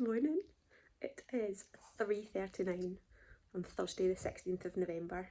morning. It is 3:39 on Thursday the 16th of November.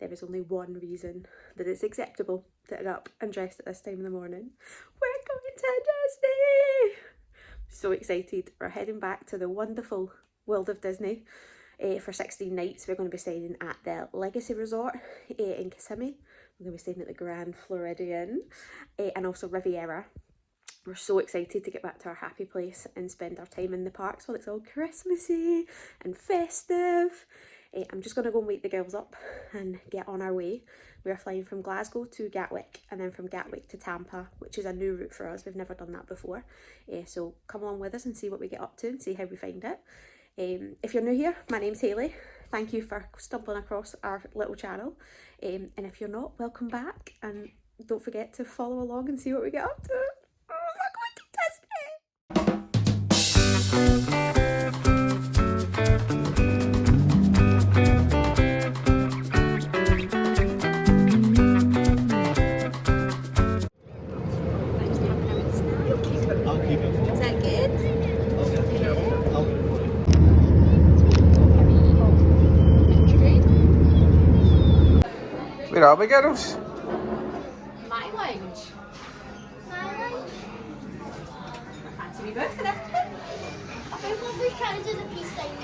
There is only one reason that it's acceptable to get up and dressed at this time in the morning. We're going to Disney! So excited. We're heading back to the wonderful world of Disney for 16 nights. We're going to be staying at the Legacy Resort in Kissimmee. We're going to be staying at the Grand Floridian and also Riviera. We're so excited to get back to our happy place and spend our time in the parks while it's all Christmassy and festive. I'm just going to go and wake the girls up and get on our way. We are flying from Glasgow to Gatwick and then from Gatwick to Tampa, which is a new route for us. We've never done that before. So come along with us and see what we get up to and see how we find it. If you're new here, my name's Hayley. Thank you for stumbling across our little channel. And if you're not, welcome back. And don't forget to follow along and see what we get up to. Where are we, girls? My lounge. Fancy me both and everything. I think we're trying to do the peace sign.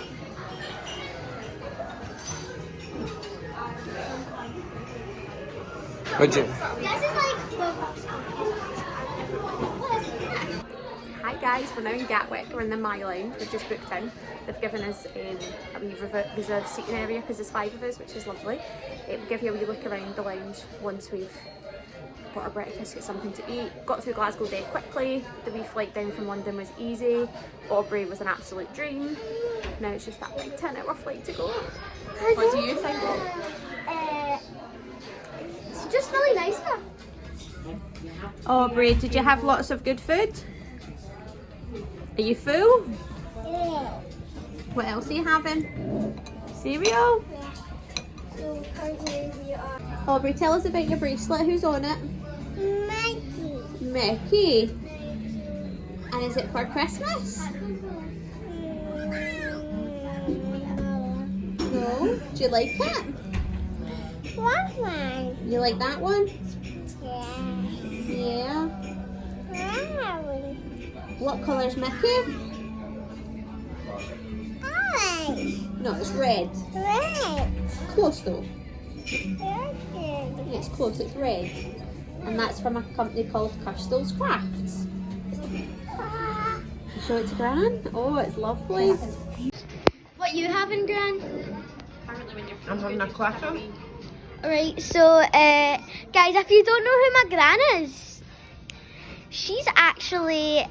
Would you? This is like Hi guys, we're now in Gatwick. We're in the My Lounge. We've just booked in. They've given us a wee reserved seating area because there's 5 of us, which is lovely. We'll give you a wee look around the lounge once we've got our breakfast, get something to eat. Got through Glasgow dead quickly. The wee flight down from London was easy. Aubrey was an absolute dream. Now it's just that big 10-hour flight to go. What do you think? it's just really nice here. Aubrey, did you have lots of good food? Are you full? Yeah. What else are you having? Cereal? So currently we are Aubrey, tell us about your bracelet. Who's on it? Mikey. Mickey. And is it for Christmas? No. Do you like it? What one? You like that one? Yeah. Yeah. Wow. What colour's Mickey? Orange. No, it's red. Red. Close though. Red. Yeah, it's close, it's red. And that's from a company called Crystal's Crafts. Show it to Gran. Oh, it's lovely. What you having, Gran? I'm having a clatter. Alright, so guys, if you don't know who my Gran is, she's actually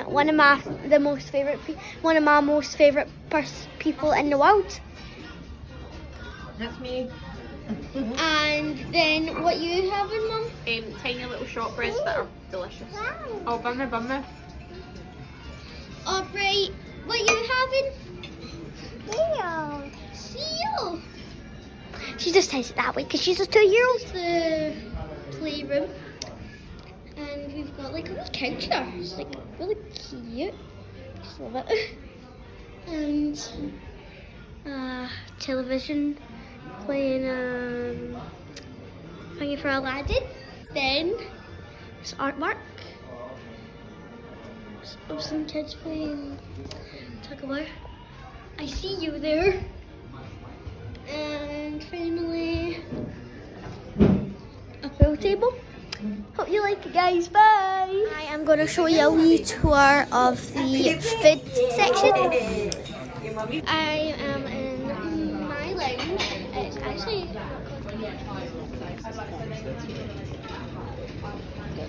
one of my most favourite people in the world. That's me. And then what you having, Mum? Tiny little shortbreads that are delicious. Oh, bummer. Alright, what you having? Seal. She just says it that way because she's a 2-year-old. The playroom. And we've got like a wee couch here. It's like really cute. Just love it. And television playing thingy for Aladdin. Then it's artwork of some kids playing tug of war. I see you there. And finally a pool table. Hope you like it, guys. Bye. I am going to show you a wee tour of the food section. I am in my lounge. It's actually got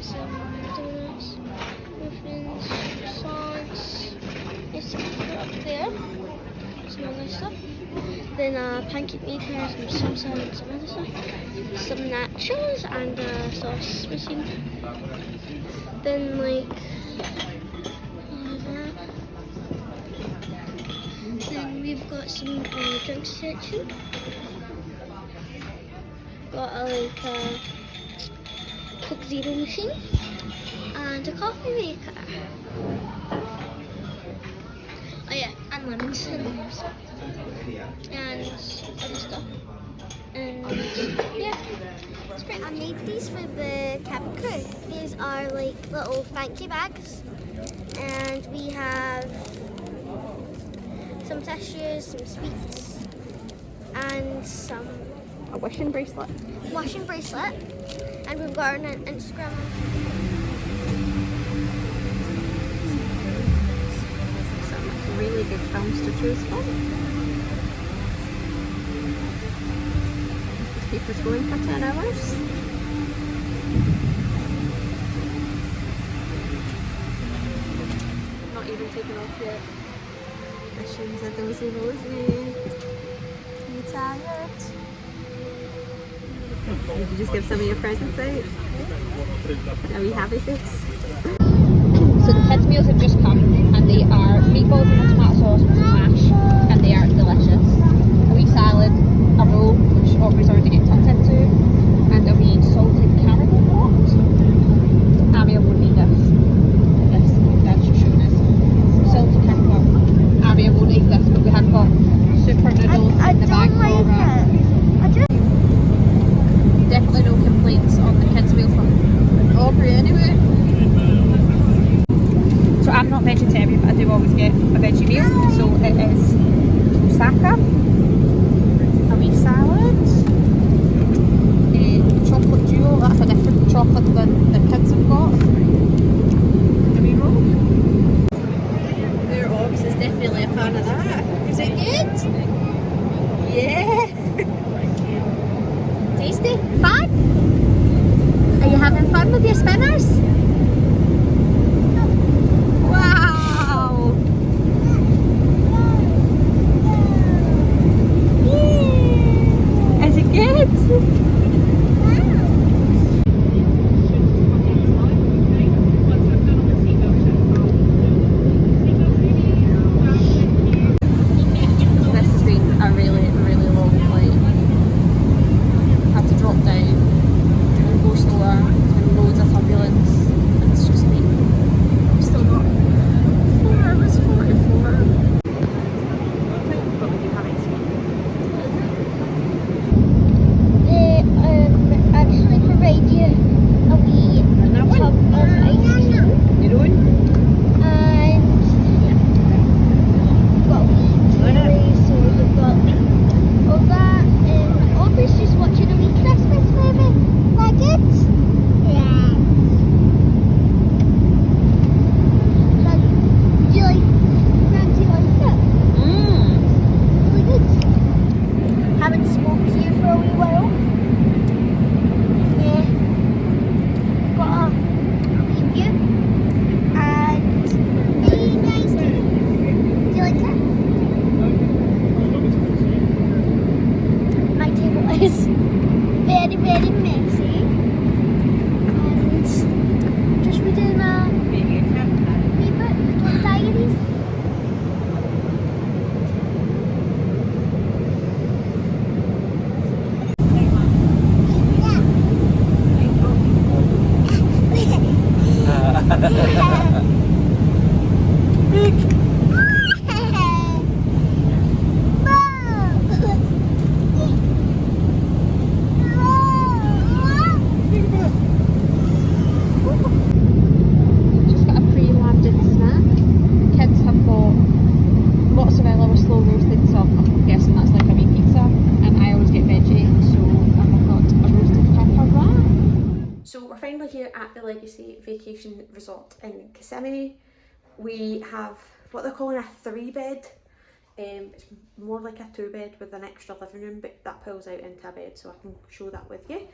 some donuts, muffins, sauce. There's some food up there. Some other stuff. Then a pancake maker, some salsa and some other stuff. Some nachos and a sauce machine. Then like all of that. Then we've got some drinks section. Got a Coke Zero machine and a coffee maker. lemons and other stuff. And yeah, it's great. I made these for the cabin crew. These are like little thank you bags, and we have some tissues, some sweets, and A wishing bracelet. washing bracelet. And we've got an Instagram. Some really good films to choose from. Keep us going for 10 hours. Not even taken off yet. Missions are those rosy. You tired? Did you just give some of your presents out? Are we happy face? So the kids' meals have just come, and they are meatballs and tomato sauce with hash, and they are delicious. A wee salad, a roll, which Aubrey's already getting tucked into, and a wee salted caramel pot. Abby won't need this. That's just showing us. Salted caramel. Abby won't eat this, but we have got super noodles in the bag for her. Definitely no complaints on the kids' meal from Aubrey anyway. So I'm not vegetarian, but I do always get a veggie meal. So it is moussaka, a wee salad, chocolate duo, that's a different chocolate than the kids have got, a wee roll. Their Obs is definitely a fan of that. Is it good? Yeah. Tasty? Fun? Are you having fun with your spinners? Wow! Is it good? This has been a really, really long flight. Had to drop down and go slower and loads of turbulence. And it's just been, I've still got 4 hours 44. But we do have ice cream. They actually provide you a wee tub of ice cream. Your own? And you've got a wee TV, so you've got all that. Aubrey's just watching a wee Christmas movie. Like it? Yeah. Do you like Nancy like it? Really good. Haven't spoken to you for a wee while. Yeah. Got a wee view. And very nice. Do you like it? My table is very, very messy. And just reading a wee book, little diaries. Just got a pre-landed snack. Kids have got mozzarella with slow roasted, so I'm guessing that's like a wee pizza. And I always get veggie, so I've got a roasted pepper wrap. So we're finally here at the Legacy Vacation Resort in Kissimmee. We have what they're calling a 3-bed. It's more like a 2-bed with an extra living room, but that pulls out into a bed, so I can show that with you.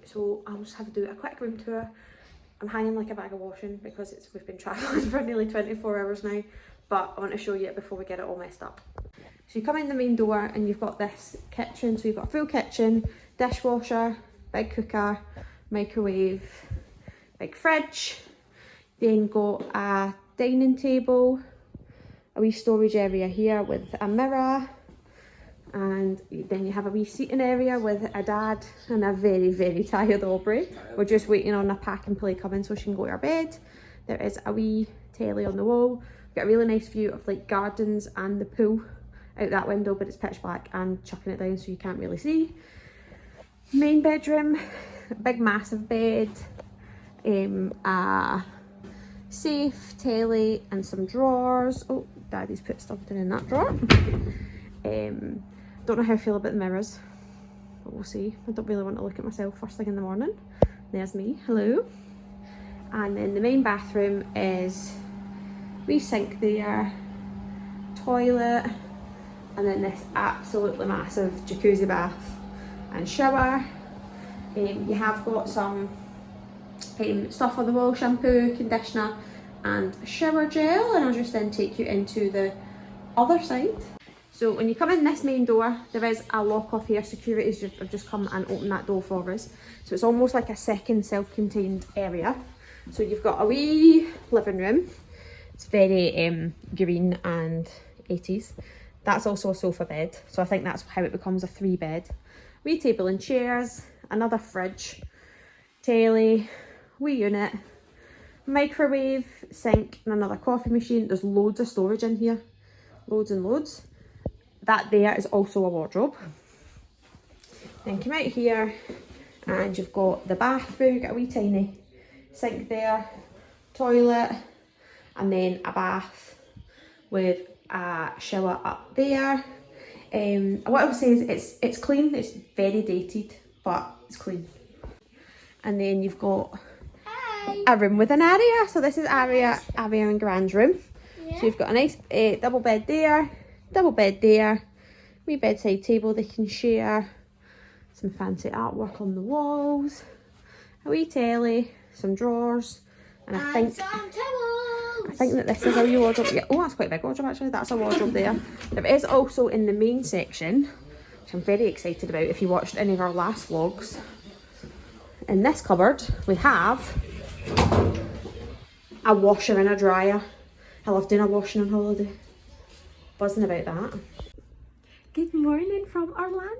So I'll just have to do a quick room tour. I'm hanging like a bag of washing because we've been travelling for nearly 24 hours now, but I want to show you it before we get it all messed up. So you come in the main door and you've got this kitchen. So you've got a full kitchen, dishwasher, big cooker, microwave, big fridge. Then got a dining table, a wee storage area here with a mirror, and then you have a wee seating area with a dad and a very, very tired Aubrey. We're just waiting on a pack and play coming so she can go to her bed. There is a wee telly on the wall, got a really nice view of like gardens and the pool out that window, but it's pitch black and chucking it down so you can't really see. Main bedroom, big massive bed, a safe, telly and some drawers. Oh, Daddy's put something in that drawer. Don't know how I feel about the mirrors, but we'll see. I don't really want to look at myself first thing in the morning. There's me, hello. And then the main bathroom is wee sink there, toilet, and then this absolutely massive jacuzzi bath and shower. You have got some stuff on the wall, shampoo, conditioner and shower gel, and I'll just then take you into the other side. So when you come in this main door, there is a lock off here. Security's have just come and opened that door for us. So it's almost like a second self-contained area. So you've got a wee living room. It's very green and 80s. That's also a sofa bed. So I think that's how it becomes a 3-bed. Wee table and chairs, another fridge, telly, wee unit, microwave, sink and another coffee machine. There's loads of storage in here. Loads and loads. That there is also a wardrobe. Then come out here and you've got the bathroom. You've got a wee tiny sink there, toilet, and then a bath with a shower up there. What I would say is it's clean. It's very dated, but it's clean. And then you've got a room with an area. So this is Aria and Grand's room. Yeah. So you've got a nice double bed there, wee bedside table they can share, some fancy artwork on the walls, a wee telly, some drawers, and I think that this is a wee wardrobe. Yeah, oh, that's quite a big wardrobe actually. That's a wardrobe there. There is also in the main section, which I'm very excited about if you watched any of our last vlogs. In this cupboard we have a washer and a dryer. I love doing a washing on holiday. Buzzing about that. Good morning from Orlando.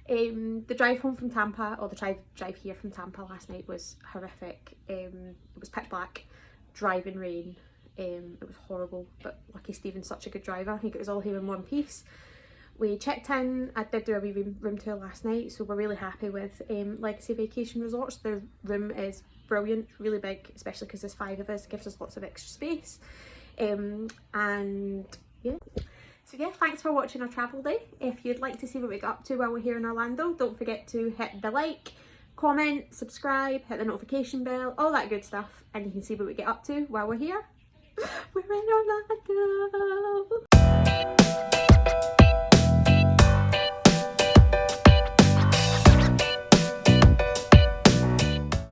The drive home from Tampa, or the drive here from Tampa last night was horrific. It was pitch black, driving rain. It was horrible, but lucky Stephen's such a good driver. I think it was all here in one piece. We checked in. I did do a wee room tour last night, so we're really happy with Legacy Vacation Resorts. The room is brilliant, really big, especially because there's 5 of us. It gives us lots of extra space. And yeah. So yeah, thanks for watching our travel day. If you'd like to see what we got up to while we're here in Orlando, don't forget to hit the like, comment, subscribe, hit the notification bell, all that good stuff, and you can see what we get up to while we're here. We're in Orlando.